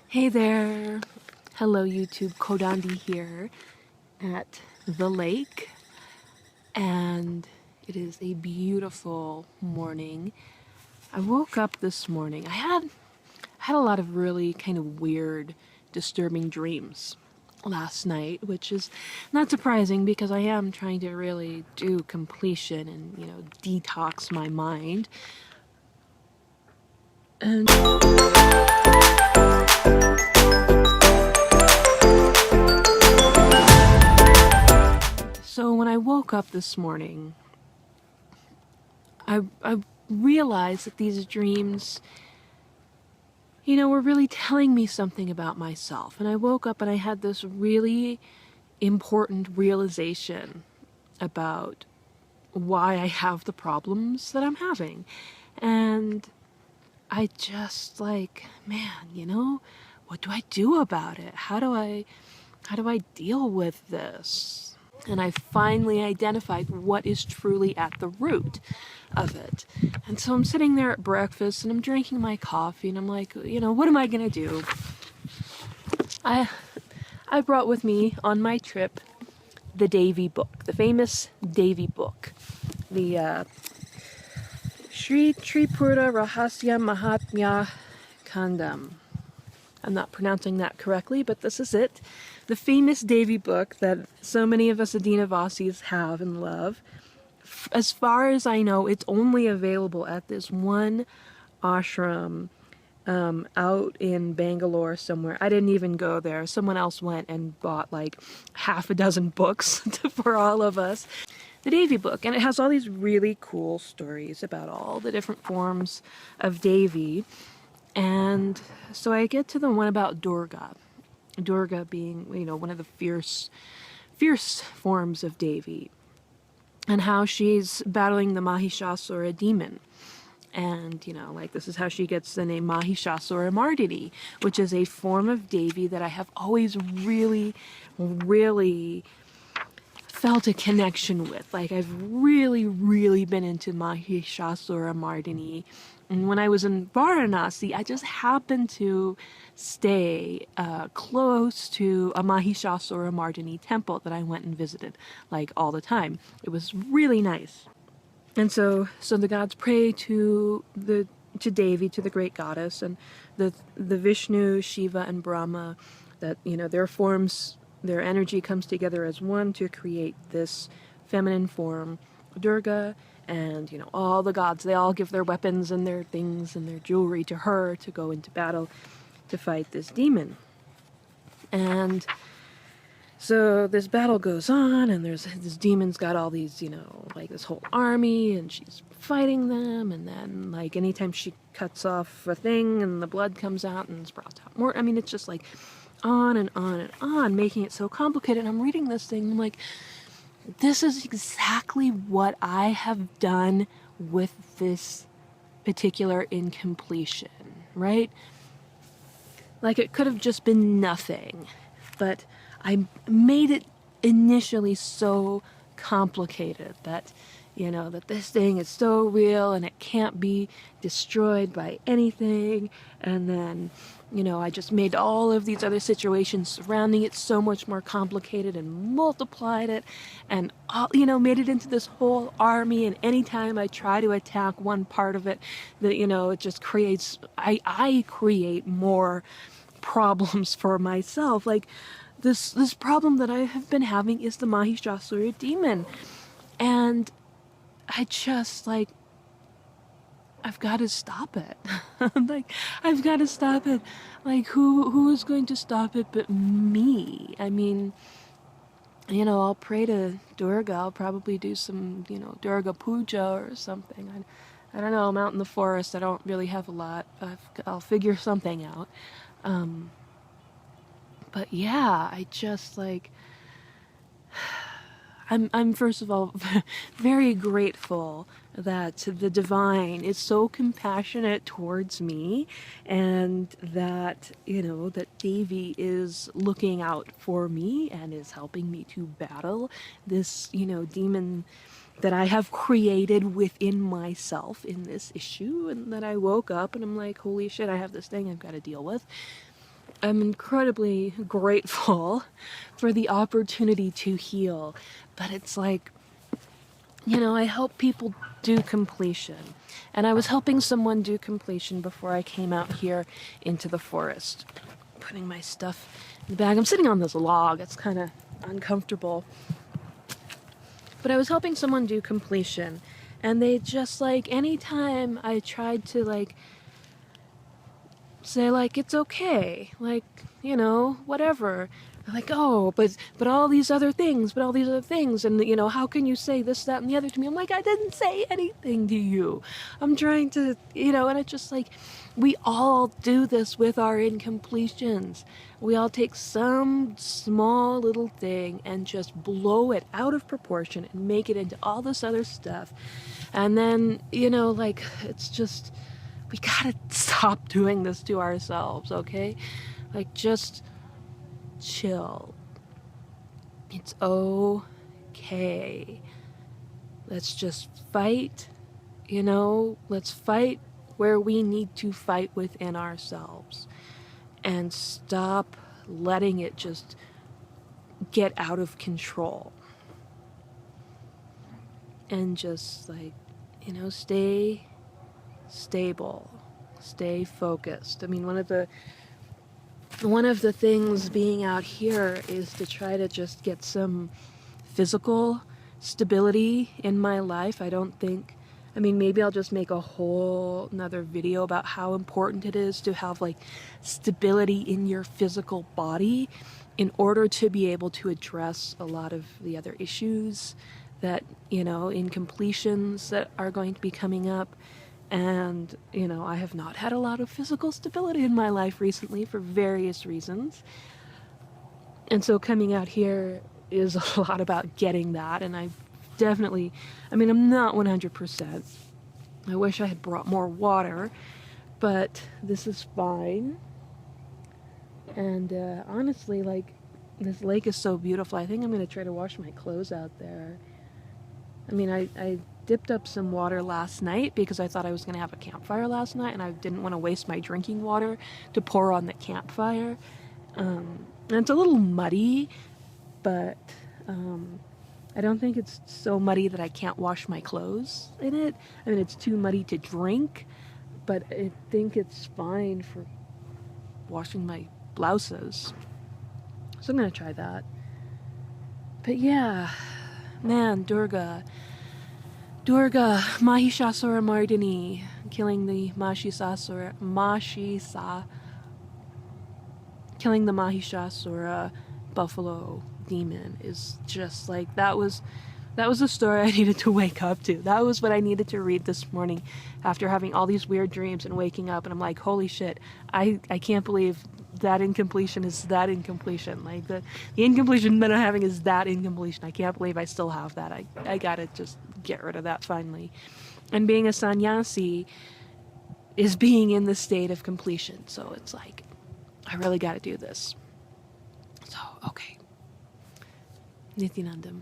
Hey there! Hello YouTube, Kodandi here at the lake, and it is a beautiful morning. I woke up this morning. I had a lot of really kind of weird, disturbing dreams last night, which is not surprising because I am trying to really do completion and, detox my mind. And so when I woke up this morning, I realized that these dreams, were really telling me something about myself. And I woke up and I had this really important realization about why I have the problems that I'm having. And I just man, what do I do about it? How do I deal with this? And I finally identified what is truly at the root of it. And so I'm sitting there at breakfast and I'm drinking my coffee and I'm like, what am I gonna do? I brought with me on my trip the Devi book, the famous Devi book, the Sri Tripura Rahasya Mahatmya Kandam. I'm not pronouncing that correctly, but this is it. The famous Devi book that so many of us Adinavasis have and love. As far as I know, it's only available at this one ashram out in Bangalore somewhere. I didn't even go there. Someone else went and bought like half a dozen books for all of us. The Devi book, and it has all these really cool stories about all the different forms of Devi. And so I get to the one about Durga. Durga being, one of the fierce forms of Devi, and how she's battling the Mahishasura demon. And, this is how she gets the name Mahishasura Mardini, which is a form of Devi that I have always really, really felt a connection with. Like, I've really, really been into Mahishasura Mardini. And when I was in Varanasi, I just happened to stay close to a Mahishasura Mardini temple that I went and visited, like, all the time. It was really nice. And so the gods pray to Devi, to the great goddess, and the Vishnu, Shiva, and Brahma, that, their forms, their energy comes together as one to create this feminine form, Durga. And, all the gods, they all give their weapons and their things and their jewelry to her to go into battle to fight this demon. And so this battle goes on, and this demon's got all these, this whole army, and she's fighting them, and then, anytime she cuts off a thing and the blood comes out and sprouts out more, it's just on and on and on, making it so complicated. I'm reading this thing, I'm like, this is exactly what I have done with this particular incompletion, right? Like, it could have just been nothing, but I made it initially so complicated that, that this thing is so real and it can't be destroyed by anything. And then, I just made all of these other situations surrounding it so much more complicated and multiplied it and, made it into this whole army. And anytime I try to attack one part of it, it just creates, I create more problems for myself. Like, this problem that I have been having is the Mahishasura demon. And I just, I've got to stop it. I've got to stop it. Who is going to stop it but me? I'll pray to Durga. I'll probably do some, Durga puja or something. I don't know. I'm out in the forest. I don't really have a lot. I'll figure something out. But yeah, I just I'm first of all very grateful that the divine is so compassionate towards me, and that, that Devi is looking out for me and is helping me to battle this, demon that I have created within myself in this issue. And that I woke up and I'm like, holy shit, I have this thing I've got to deal with. I'm incredibly grateful for the opportunity to heal. But it's like, I help people do completion. And I was helping someone do completion before I came out here into the forest. Putting my stuff in the bag. I'm sitting on this log. It's kind of uncomfortable. But I was helping someone do completion. And they just, like, anytime I tried to, like, say, like, it's okay, like, whatever. They're like, oh, but all these other things, and, how can you say this, that, and the other to me? I'm like, I didn't say anything to you. I'm trying to, and it's just like, we all do this with our incompletions. We all take some small little thing and just blow it out of proportion and make it into all this other stuff. And then, like, it's just, we gotta stop doing this to ourselves, okay? Like, just chill. It's okay. Let's just fight, let's fight where we need to fight within ourselves. And stop letting it just get out of control. And just, like, stay stable, stay focused. I mean, one of the things being out here is to try to just get some physical stability in my life. Maybe I'll just make a whole another video about how important it is to have, like, stability in your physical body in order to be able to address a lot of the other issues that, incompletions that are going to be coming up. And, I have not had a lot of physical stability in my life recently for various reasons. And so coming out here is a lot about getting that. And I'm not 100%. I wish I had brought more water, but this is fine. And honestly, like, this lake is so beautiful. I think I'm going to try to wash my clothes out there. I dipped up some water last night because I thought I was going to have a campfire last night, and I didn't want to waste my drinking water to pour on the campfire. And it's a little muddy, but I don't think it's so muddy that I can't wash my clothes in it. It's too muddy to drink, but I think it's fine for washing my blouses. So I'm going to try that. But yeah, man, Durga, Mahishasura Mardini, killing the Mahishasura buffalo demon is just like, that was the story I needed to wake up to. That was what I needed to read this morning after having all these weird dreams and waking up, and I'm like, holy shit, I can't believe that incompletion is that incompletion. Like, the incompletion that I'm having is that incompletion. I can't believe I still have that. I gotta just get rid of that finally. And being a sannyasi is being in the state of completion. So it's like, I really gotta do this. So, okay. Nithyanandam.